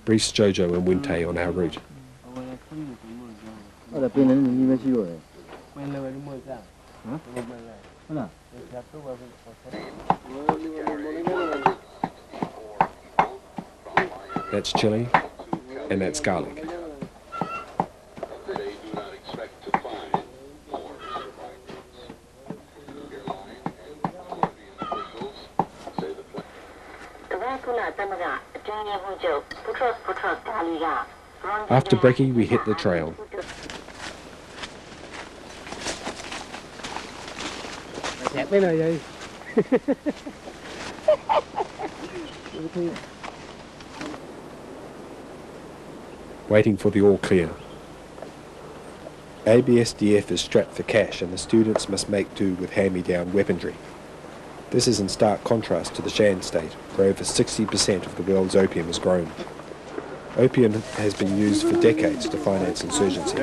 briefs Jojo and Winte on our route. That's chili, and that's garlic. After brekkie, we hit the trail. Waiting for the all clear. ABSDF is strapped for cash and the students must make do with hand-me-down weaponry. This is in stark contrast to the Shan state, where over 60% of the world's opium is grown. Opium has been used for decades to finance insurgency.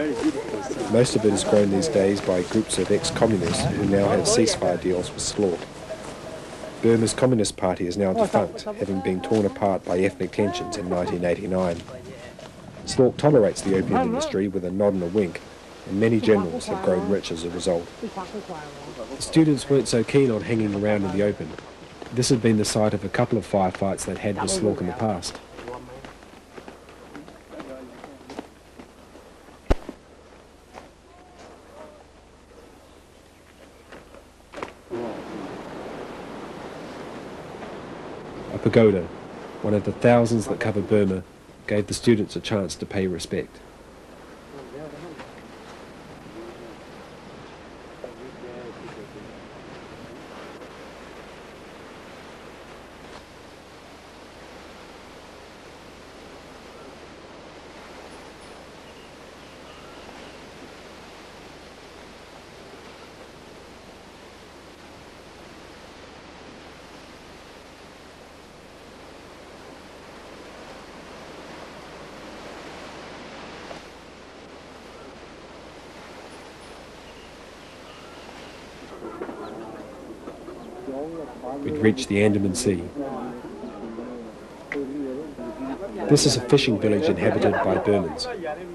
Most of it is grown these days by groups of ex-communists who now have ceasefire deals with SLORC. Burma's Communist Party is now defunct, having been torn apart by ethnic tensions in 1989. SLORC tolerates the opium industry with a nod and a wink, and many generals have grown rich as a result. The students weren't so keen on hanging around in the open. This had been the site of a couple of firefights they'd had with SLORC in the past. A pagoda, one of the thousands that cover Burma, gave the students a chance to pay respect. We'd reached the Andaman Sea. This is a fishing village inhabited by Burmans.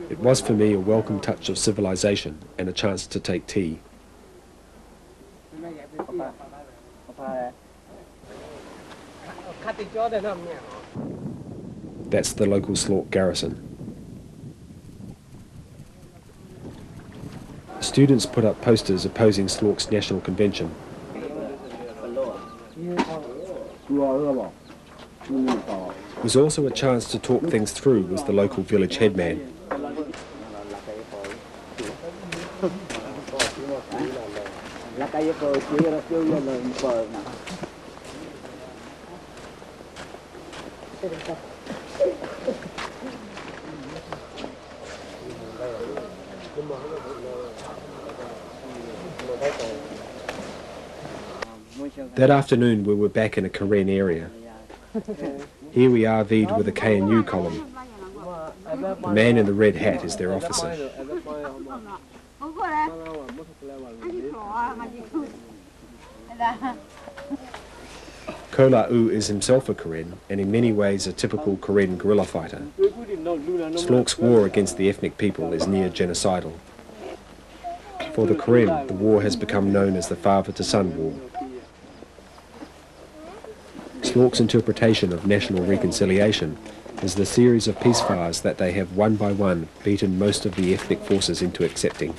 It was for me a welcome touch of civilization and a chance to take tea. That's the local SLORC garrison. Students put up posters opposing SLORC's national convention. It was also a chance to talk things through with the local village headman. That afternoon we were back in a Karen area. Here we RV'd with a KNU column. The man in the red hat is their officer. Kola U is himself a Karen, and in many ways a typical Karen guerrilla fighter. SLORC's war against the ethnic people is near genocidal. For the Karen, the war has become known as the father-to-son war. SLORC's interpretation of national reconciliation is the series of peace fires that they have one by one beaten most of the ethnic forces into accepting.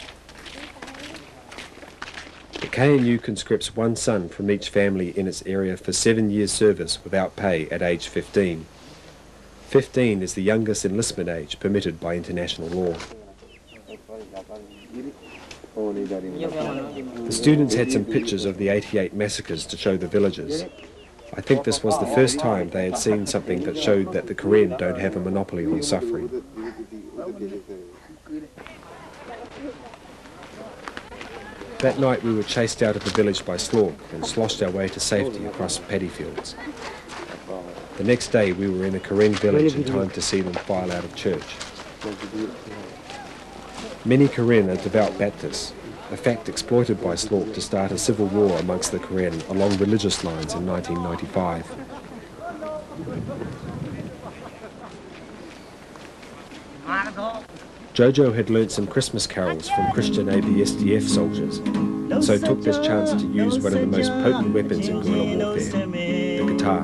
The KNU conscripts one son from each family in its area for 7 years' service without pay at age 15. 15 is the youngest enlistment age permitted by international law. The students had some pictures of the 88 massacres to show the villagers. I think this was the first time they had seen something that showed that the Karen don't have a monopoly on suffering. That night we were chased out of the village by SLORC and sloshed our way to safety across paddy fields. The next day we were in a Karen village in time to see them file out of church. Many Karen are devout Baptists, a fact exploited by SLORC to start a civil war amongst the Karen along religious lines in 1995. Jojo had learnt some Christmas carols from Christian ABSDF soldiers, and so took this chance to use one of the most potent weapons in guerrilla warfare, the guitar.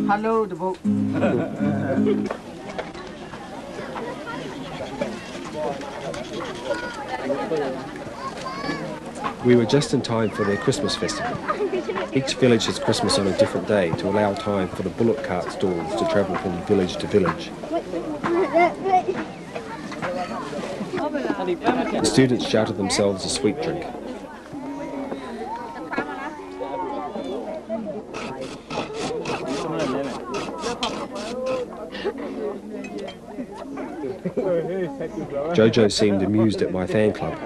Hello, the boat. We were just in time for their Christmas festival. Each village has Christmas on a different day to allow time for the bullock cart stalls to travel from village to village. The students shouted themselves a sweet drink. Jojo seemed amused at my fan club.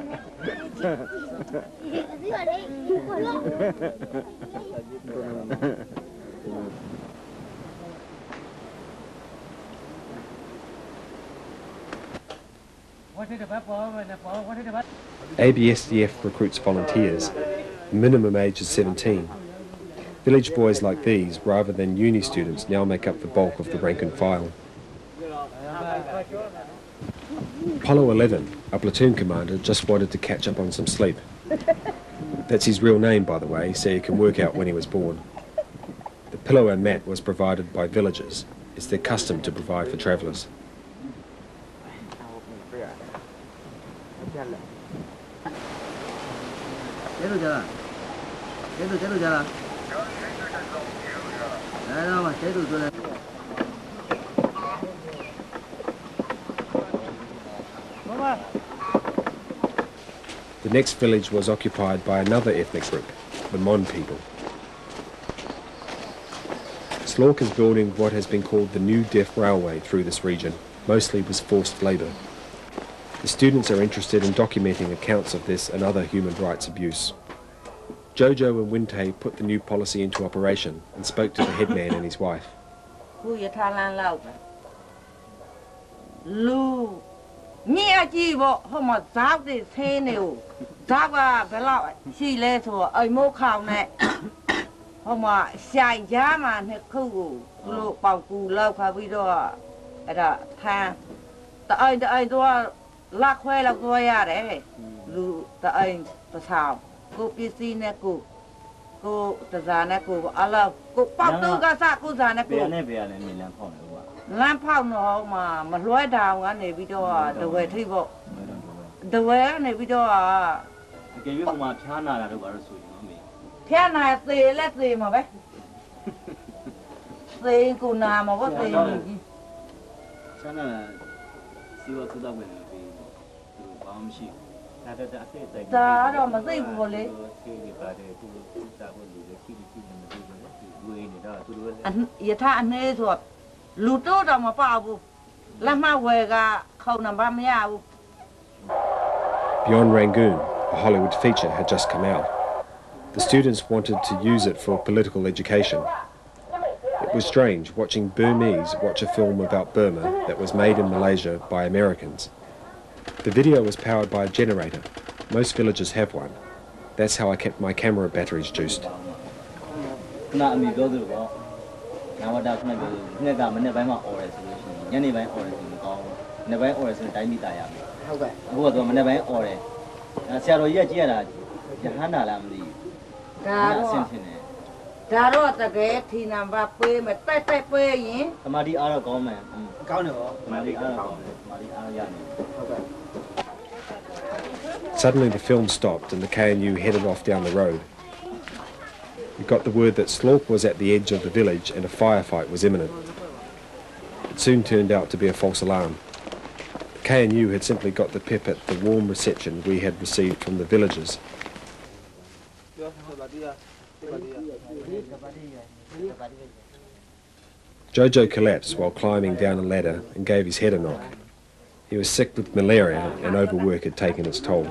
ABSDF recruits volunteers. The minimum age is 17. Village boys like these, rather than uni students, now make up the bulk of the rank and file. Apollo 11, our platoon commander, just wanted to catch up on some sleep. That's his real name, by the way, so you can work out when he was born. The pillow and mat was provided by villagers. It's their custom to provide for travellers. The next village was occupied by another ethnic group, the Mon people. Slork is building what has been called the New Deaf Railway through this region, mostly with forced labour. The students are interested in documenting accounts of this and other human rights abuse. Jojo and Winte put the new policy into operation and spoke to the headman and his wife. Beyond Rangoon, a Hollywood feature had just come out. The students wanted to use it for political education. It was strange watching Burmese watch a film about Burma that was made in Malaysia by Americans. The video was powered by a generator. Most villages have one. That's how I kept my camera batteries juiced. Suddenly the film stopped and the KNU headed off down the road. We got the word that Slork was at the edge of the village and a firefight was imminent. It soon turned out to be a false alarm. The KNU had simply got the pip at the warm reception we had received from the villagers. Jojo collapsed while climbing down a ladder and gave his head a knock. He was sick with malaria and overwork had taken its toll.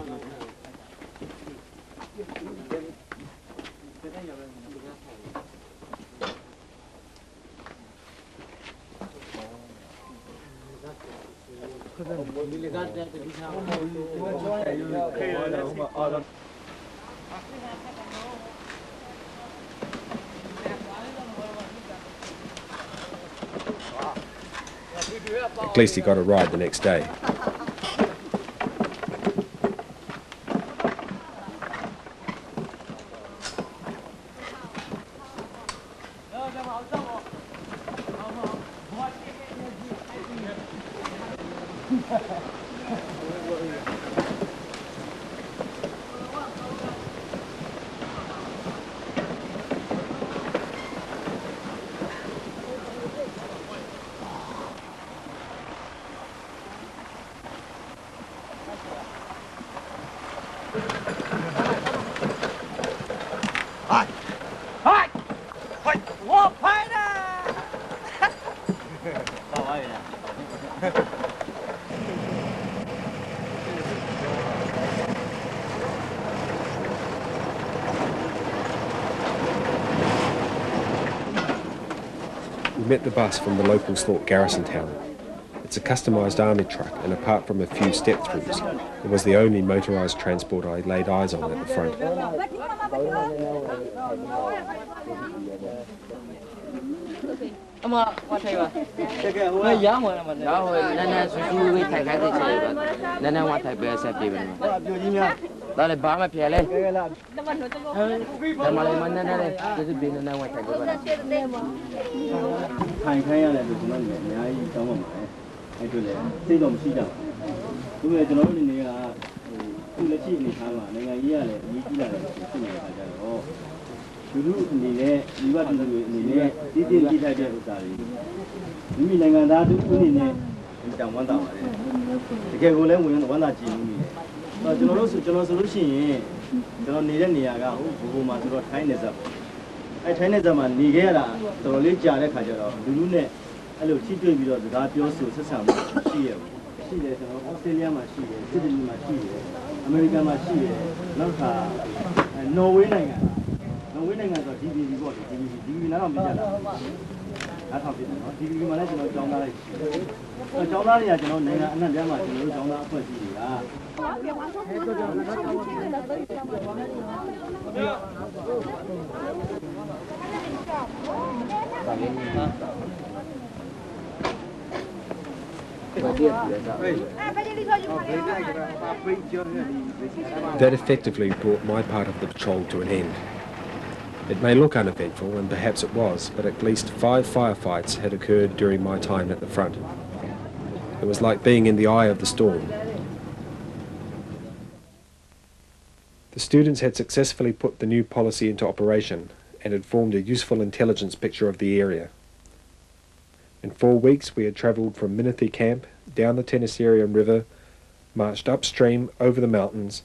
At least he got a ride the next day. We met the bus from the local Slork garrison town. It's a customised army truck, and apart from a few step-throughs, it was the only motorised transport I laid eyes on at the front. That effectively brought my part of the patrol to an end. It may look uneventful, and perhaps it was, but at least 5 firefights had occurred during my time at the front. It was like being in the eye of the storm. The students had successfully put the new policy into operation and had formed a useful intelligence picture of the area. In 4 weeks we had travelled from Minthamee camp, down the Tenasserim River, marched upstream over the mountains,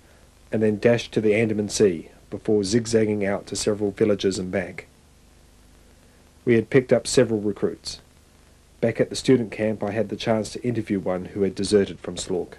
and then dashed to the Andaman Sea, before zigzagging out to several villages and back. We had picked up several recruits. Back at the student camp I had the chance to interview one who had deserted from Slork.